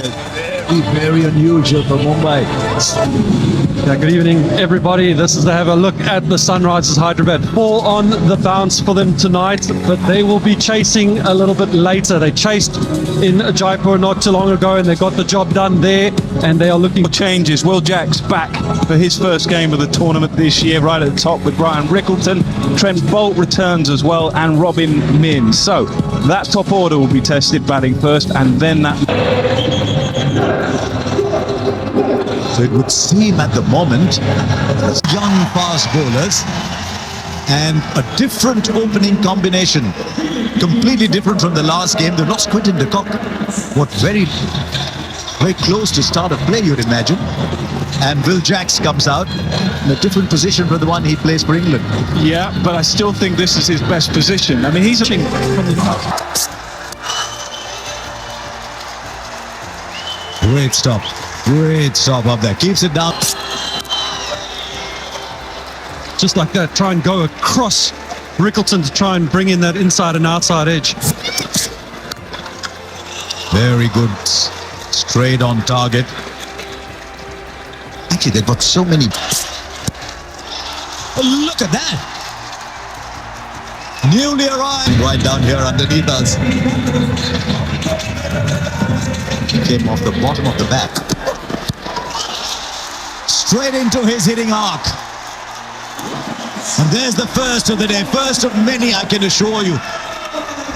Very unusual for Mumbai. Yeah, good evening, everybody. This is to have a look at the Sunrisers Hyderabad. 4 on the bounce for them tonight, but they will be chasing a little bit later. They chased in Jaipur not too long ago, and they got the job done there, and they are looking for changes. Will Jack's back for his first game of the tournament this year, right at the top with Brian Rickleton. Trent Bolt returns as well, and Robin Min. So that top order will be tested, batting first, and then that. So it would seem at the moment, young fast bowlers and a different opening combination. Completely different from the last game. They lost Quinton de Kock. What very close to start of play, you'd imagine. And Will Jacks comes out in a different position from the one he plays for England. Yeah, but I still think this is his best position. I mean, he's from the Great stop. Great stop up there. Keeps it down. just like that, try and go across Rickleton to try and bring in that inside and outside edge. Very good. Straight on target. Actually, they've got so many. Oh, look at that. Newly arrived. Right down here underneath us. Came off the bottom of the bat. Straight into his hitting arc. And there's the first of the day. First of many, I can assure you.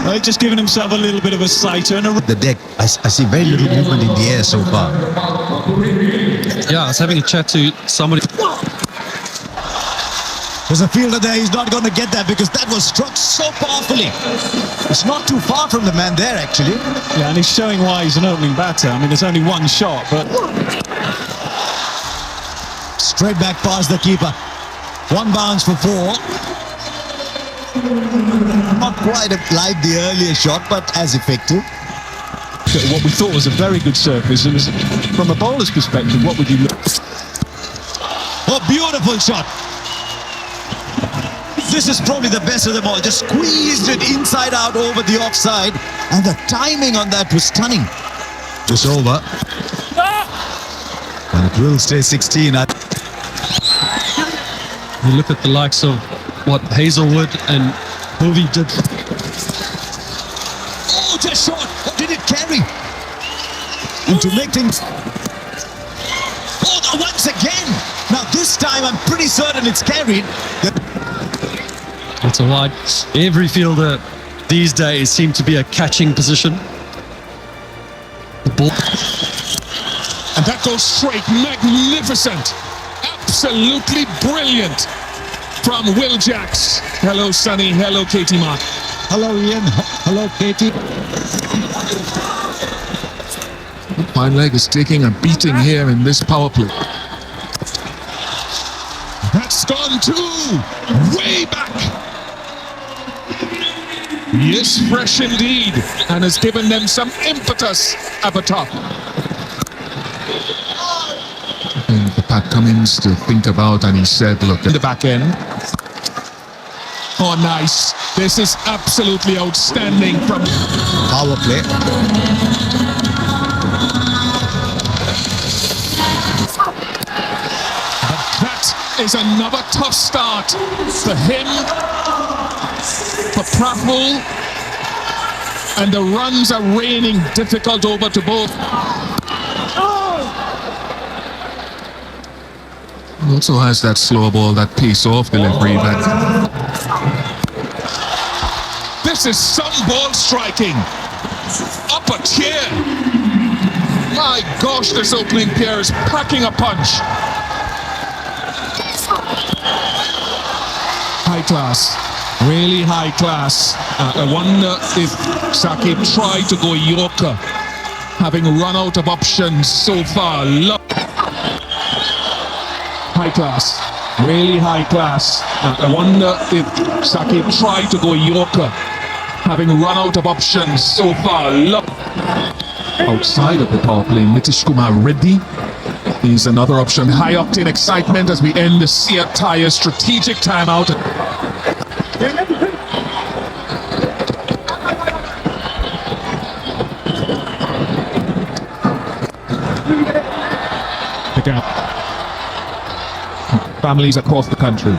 Well, just giving himself a little bit of a sighter and The deck, I see very little movement in the air so far. Yeah, I was having a chat to somebody. There's a fielder there, he's not going to get that because that was struck so powerfully. It's not too far from the man there, actually. Yeah, and he's showing why he's an opening batter. I mean, there's only one shot, but Straight back past the keeper. One bounce for 4. Not quite like the earlier shot, but as effective. what we thought was a very good surface. It was, from a bowler's perspective, what would you look? Oh, beautiful shot. This is probably the best of them all. Just squeezed it inside out over the offside. And the timing on that was stunning. Just over. And it will stay 16. You look at the likes of what Hazelwood and Bovey did. Oh, just short. What did it carry? And to make things... Oh, once again. Now this time I'm pretty certain it's carried. It's a wide. Every fielder these days seems to be a catching position. The ball. And that goes straight. Magnificent. Absolutely brilliant from Will Jacks. Hello, Sonny. Hello, Katie Mark. Hello, Ian. Hello, Katie. Fine leg is taking a beating here in this power play. That's gone too. Way back. Yes, fresh indeed. And has given them some impetus at the top. And the Pat Cummins to think about, and he said, look, at the back end. Oh, nice. This is absolutely outstanding from Power play. That is another tough start for him, for Praful, and the runs are raining difficult over to both. He also has that slow ball, that pace off delivery. This is some ball striking. Up a tier. My gosh, this opening pair is packing a punch. High class. Really high class. I wonder if Saqib tried to go Yorker, having run out of options so far. High class. Really high class. I wonder if Saqib tried to go Yorker, having run out of options so far. Outside of the power play, Nitish Kumar Reddy is another option. High octane excitement as we end the Seat Tire strategic timeout. again. Families across the country.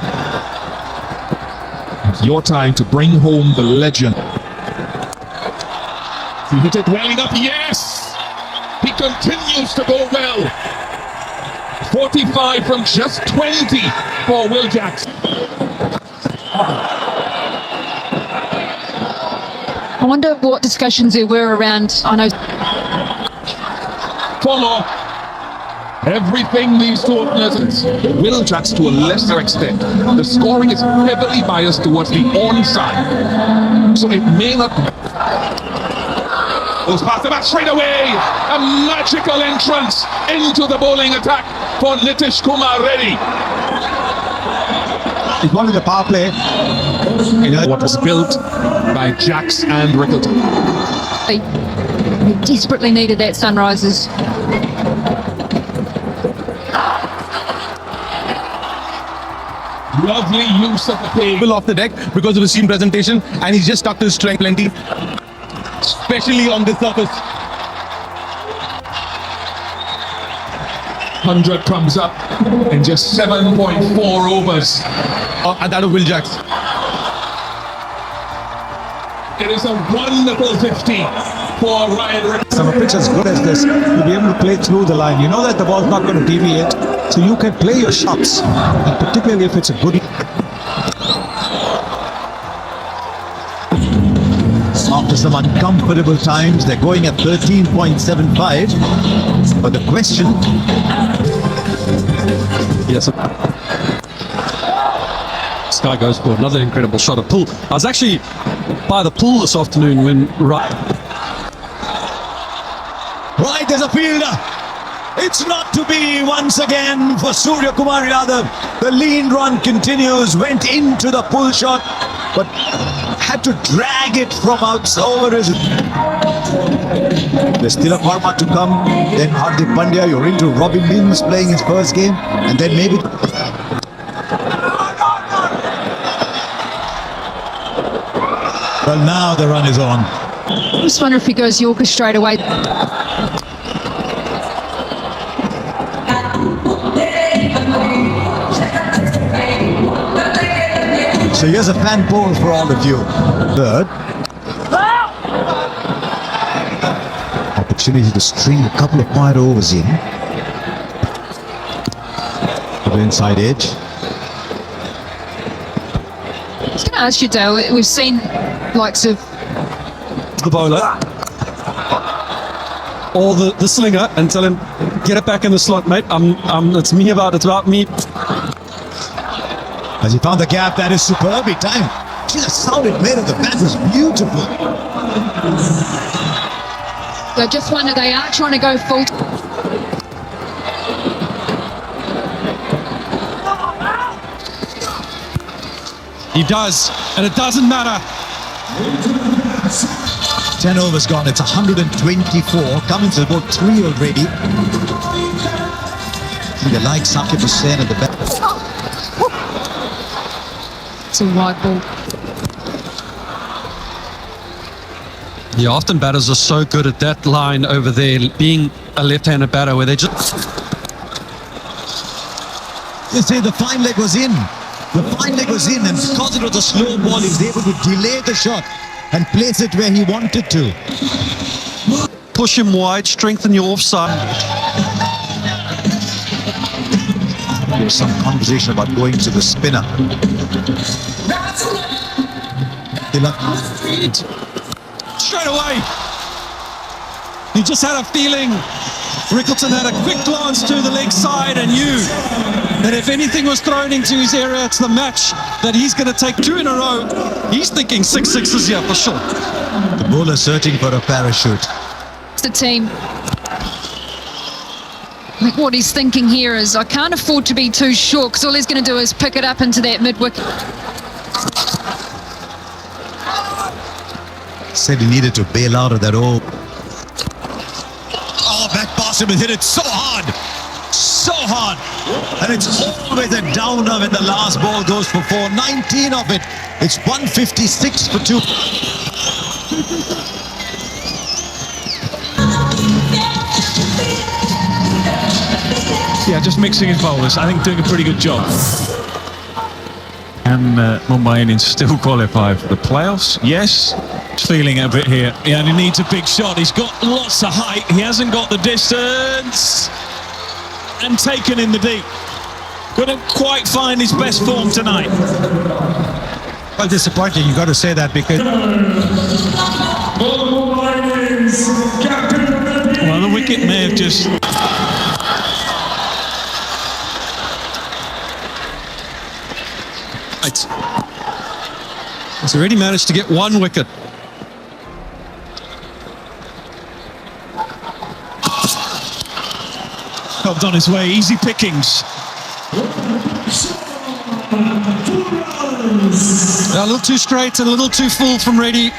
It's your time to bring home the legend. He hit it well enough, yes! He continues to go well. 45 from just 20 for Will Jackson. I wonder what discussions there were around, I know. Follow everything these two openers. Will Jackson to a lesser extent. The scoring is heavily biased towards the onside. So it may not. Goes past the match straight away. A magical entrance into the bowling attack for Nitish Kumar Reddy. He's one with the power play. What was built by Jacks and Rickleton. They desperately needed that, Sunrisers. Lovely use of the page. Off the deck because of his team presentation, and he's just stuck to his strength plenty, especially on this surface. 100 comes up in just 7.4 overs. And that of Will Jacks. It is a wonderful 50 for Ryan Rickleton. On a pitch as good as this, you'll be able to play through the line. You know that the ball's not going to deviate, so you can play your shots, and particularly if it's a good. After some uncomfortable times, they're going at 13.75. But the question. Yes. Sky goes for another incredible shot of pool. I was actually by the pool this afternoon when Right, there's a fielder. It's not to be once again for Surya Kumar Yadav. The lean run continues, went into the pull shot, but had to drag it from out over his. There's still a Karma to come. Then Hardik Pandya, you're into Robin Mills playing his first game, and then maybe. Well, now the run is on. I just wonder if he goes Yorker straight away. So here's a fan poll for all of you. Third. Opportunity to string a couple of quiet overs in. To the inside edge. I was going to ask you, Dale, we've seen likes of the bowler or the slinger and tell him, get it back in the slot, mate. It's about me. As he found the gap, that is superbly timed. Gee, the sound it made of the bat was beautiful. I just wonder, they are trying to go full. He does, and it doesn't matter. 10 overs gone, it's 124. Cummins has about 3 already. They like Sakib Hussain at the back. It's a wide ball. Yeah, often batters are so good at that line over there, being a left-handed batter where they just. They say the fine leg was in. The fine leg was in, and because it was a slow ball, he was able to delay the shot and place it where he wanted to. Push him wide, strengthen your offside. There's some conversation about going to the spinner. Straight away. He just had a feeling. Rickleton had a quick glance to the leg side and knew that if anything was thrown into his area, it's the match that he's going to take 2 in a row. He's thinking 6 sixes here for sure. The bowler searching for a parachute. It's the team. I think what he's thinking here is, I can't afford to be too short, because all he's going to do is pick it up into that mid-wicket. Said he needed to bail out of that old. Oh, back past him and hit it so hard. So hard. And it's always a downer when the last ball goes for 4. 19 of it. It's 156 for 2. Yeah, just mixing his bowlers. I think doing a pretty good job. And Mumbai Indians still qualify for the playoffs? Yes. Feeling a bit here. Yeah, and he needs a big shot. He's got lots of height. He hasn't got the distance. And taken in the deep. Couldn't quite find his best form tonight. Well, disappointing, you got to say that, because Well, the wicket may have just... He's already managed to get one wicket. helped on his way. Easy pickings. A little too straight and a little too full from Reddy.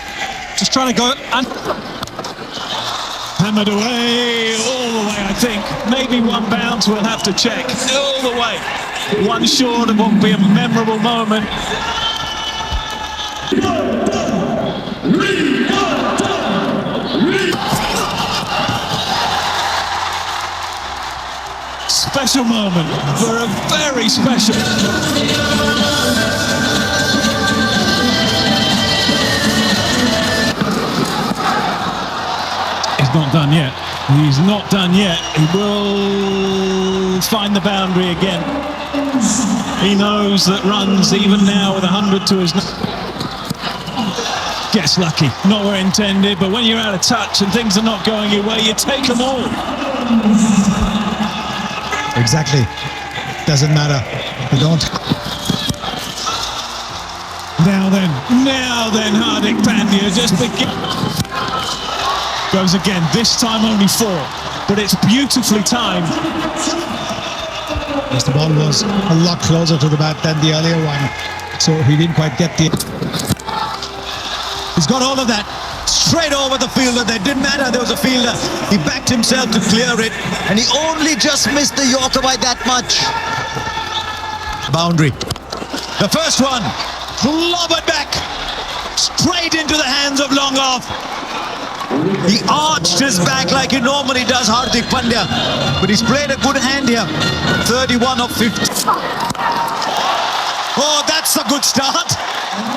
Just trying to go and Hammered away, all the way, I think. Maybe one bounce, we'll have to check. All the way. One short of what will be a memorable moment. Special moment for a very special. Not done yet. He's not done yet. He will find the boundary again. He knows that runs, even now with 100 to his... Gets lucky. Not where intended, but when you're out of touch and things are not going your way, you take them all. exactly, doesn't matter. You don't. Now then, Hardik Pandya just begin. Goes again, this time only 4, but it's beautifully timed. Yes, the ball was a lot closer to the bat than the earlier one, so he didn't quite get the... He's got all of that straight over the fielder. That didn't matter, there was a fielder. He backed himself to clear it, and he only just missed the Yorker by that much. Boundary. The first one, clobbered back, straight into the hands of long off. He arched his back like he normally does, Hardik Pandya, but he's played a good hand here. 31 of 50. Oh, that's a good start.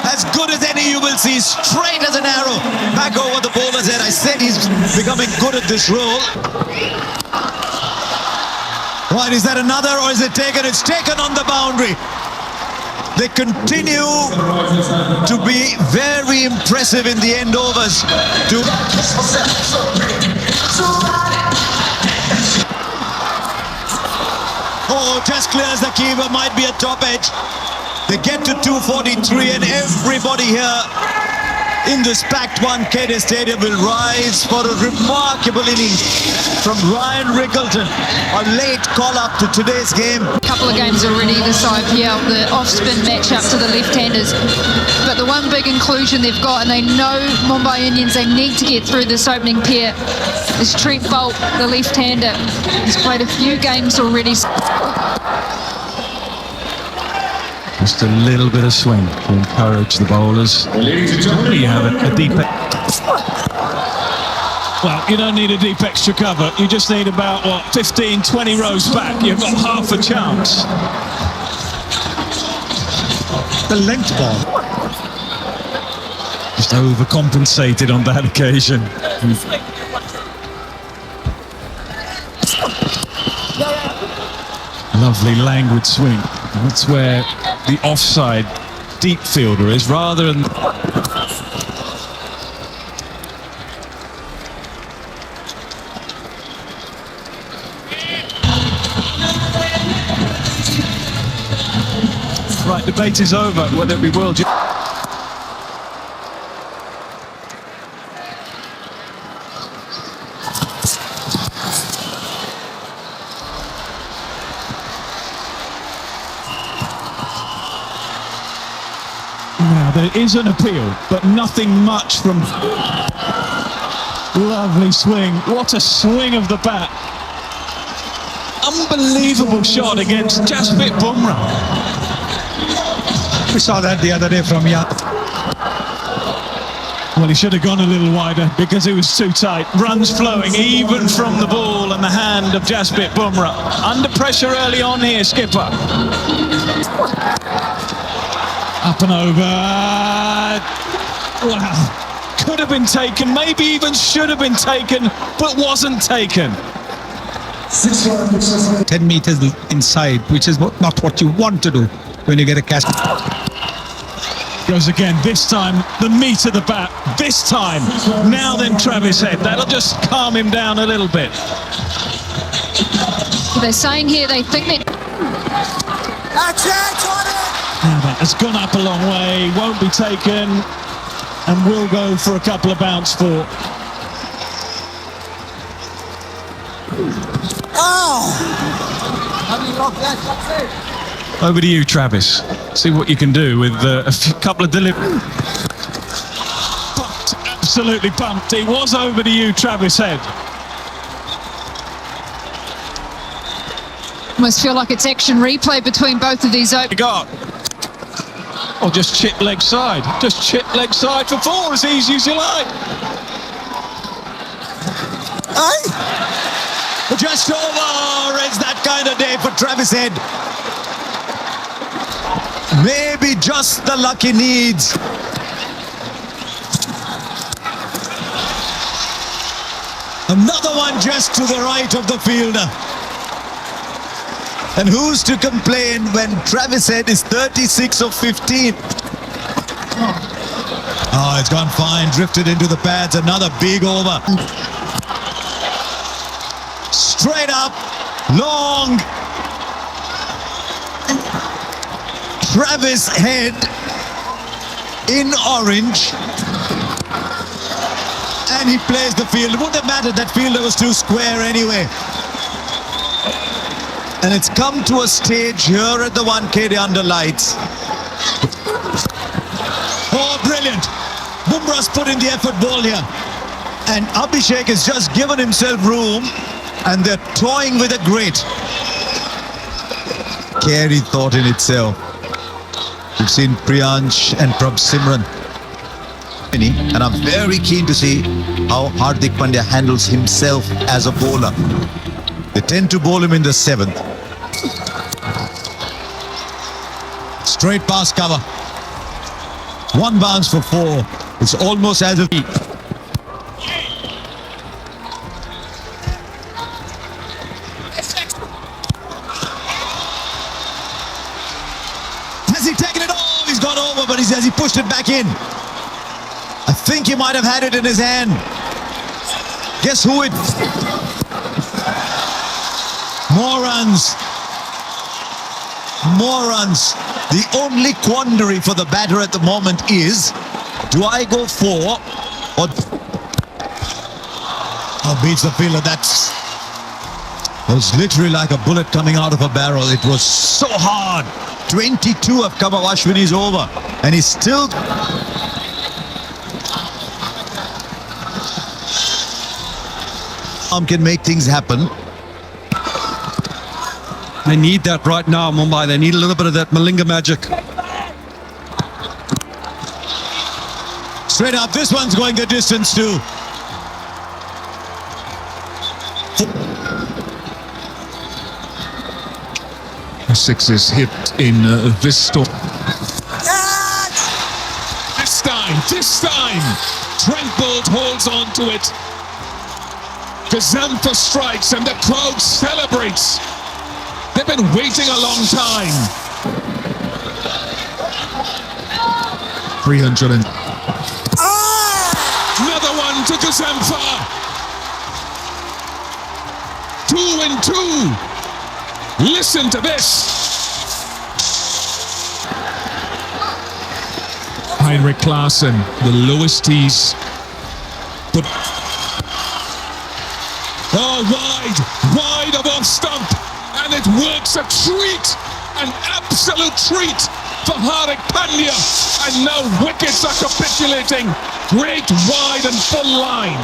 As good as any you will see, straight as an arrow. Back over the bowler's head. I said he's becoming good at this role. Right, is that another or is it taken? It's taken on the boundary. They continue to be very impressive in the end overs. Oh, just clears the keeper, might be a top edge. They get to 243 and everybody here in this packed 1K Stadium will rise for a remarkable innings from Ryan Rickleton. A late call-up to today's game. A couple of games already this IPL, the off-spin match-up to the left-handers. But the one big inclusion they've got, and they know Mumbai Indians, they need to get through this opening pair, is Trent Bolt, the left-hander. He's played a few games already. Just a little bit of swing to encourage the bowlers. You have a deep... Well, you don't need a deep extra cover. You just need about, 15, 20 rows back. You've got half a chance. The length ball. Just overcompensated on that occasion. Lovely languid swing. That's where the offside deep fielder is, rather than... Right, debate is over whether it be world... Now, there is an appeal, but nothing much from... Lovely swing. What a swing of the bat. Unbelievable shot against Jasprit Bumrah. We saw that the other day from Young. Well, he should have gone a little wider because it was too tight. Runs flowing even from the ball and the hand of Jasprit Bumrah. Under pressure early on here, skipper. Up and over. Wow. Could have been taken, maybe even should have been taken, but wasn't taken. 10 meters inside, which is not what you want to do when you get a catch. Goes again, this time the meat of the bat, this time. Now then Travis Head, that'll just calm him down a little bit. They're saying here they think that Now that has gone up a long way, won't be taken, and will go for a couple of bounce for. Over to you, Travis. See what you can do with a couple of deliveries. Bumped, absolutely bumped. It was over to you, Travis Head. must feel like it's action replay between both of these openers. Got. Or just chip leg side. Just chip leg side for four, as easy as you like. Just over. It's that kind of day for Travis Head. Maybe just the luck he needs. Another one just to the right of the fielder. And who's to complain when Travis Head is 36 of 15? Oh, it's gone fine. Drifted into the pads. Another big over. Straight up. Long. Travis Head in orange. And he plays the field. It wouldn't have mattered. That fielder was too square anyway. And it's come to a stage here at the 1K under lights. Oh, brilliant. Bumrah's put in the effort ball here. And Abhishek has just given himself room. And they're toying with a great. Carey thought in itself. We've seen Priyansh and Prabh Simran. And I'm very keen to see how Hardik Pandya handles himself as a bowler. They tend to bowl him in the 7th. Straight pass cover. One bounce for 4. It's almost as if he... Has he taken it off? He's gone over, but has he pushed it back in? I think he might have had it in his hand. Guess who it... More runs. More runs. The only quandary for the batter at the moment is, do I go 4 or... Oh, beats the fielder. That was literally like a bullet coming out of a barrel. It was so hard. 22 of Kamal Ashwini's over. And he's still... can make things happen. They need that right now, Mumbai. They need a little bit of that Malinga magic. Straight up, this one's going the distance too. Six is hit in this storm. This time, Trent Bolt holds on to it. Gazantha strikes and the crowd celebrates. They've been waiting a long time. 300 and... Another one to Gazantha. 2 and 2. Listen to this. Heinrich Klaasen, the lowest he's put. Oh, wide of off stump, and it works a treat, an absolute treat for Hardik Pandya, and now wickets are capitulating. Great wide and full line.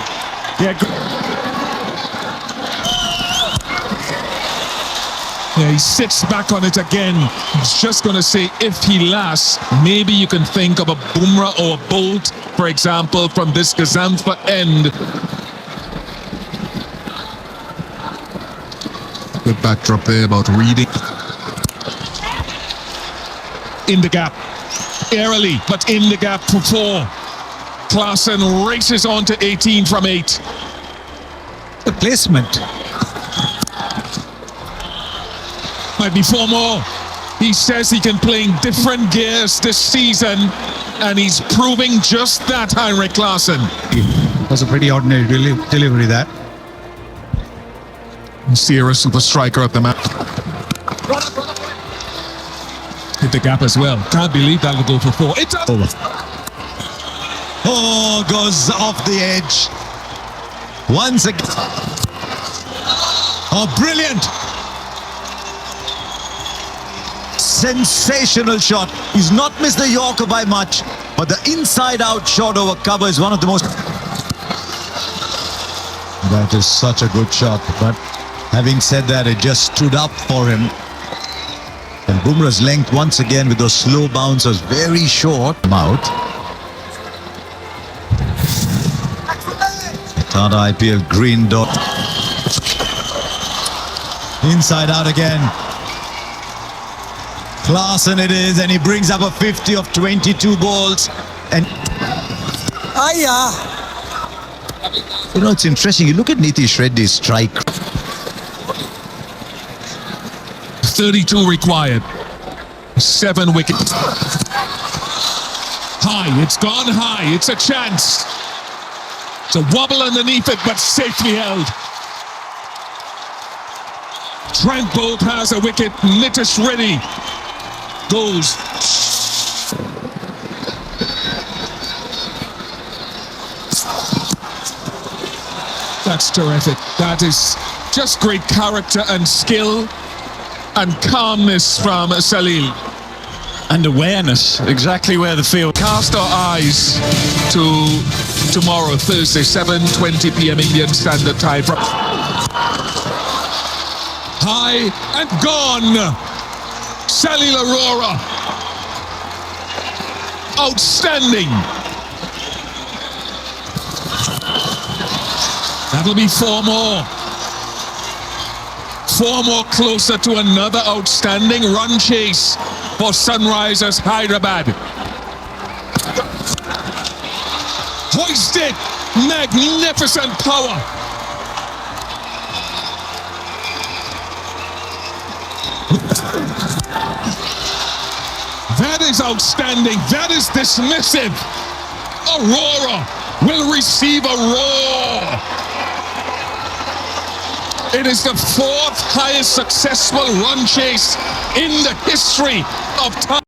Yeah, he sits back on it again. He's just going to say if he lasts, maybe you can think of a Bumrah or a Bolt, for example, from this Gazantha end. Good backdrop there about reading. In the gap. Airily, but in the gap for 4. Klaasen races on to 18 from 8. The placement. Might be 4 more. He says he can play in different gears this season, and he's proving just that, Heinrich Klaasen. That's a pretty ordinary delivery, that. Sierra super striker at the map. Hit the gap as well. Can't believe that'll go for 4. It's up. Oh, goes off the edge. Once again. Oh, brilliant. Sensational shot. He's not missed the Yorker by much, but the inside-out shot over cover is one of the most... That is such a good shot, but having said that, it just stood up for him. And Bumrah's length once again with those slow bouncers, very short. Out. Tata IPL green dot. Inside out again. Klaasen it is, and he brings up a 50 of 22 balls. And you know, it's interesting. You look at Nitish Reddy's strike. 32 required. 7 wickets. High, it's gone high. It's a chance. It's a wobble underneath it, but safely held. Trent Bolt has a wicket. Nitish Reddy goes. That's terrific. That is just great character and skill and calmness from Salil. And awareness, exactly where the field. Cast our eyes to tomorrow, Thursday, 7:20 p.m. Indian Standard Time. From high and gone. Salil Arora. Outstanding. That'll be 4 more. 4 more closer to another outstanding run chase for Sunrisers Hyderabad. Hoisted. Magnificent power. That is outstanding. That is dismissive. Arora will receive a roar. It is the 4th highest successful run chase in the history of time.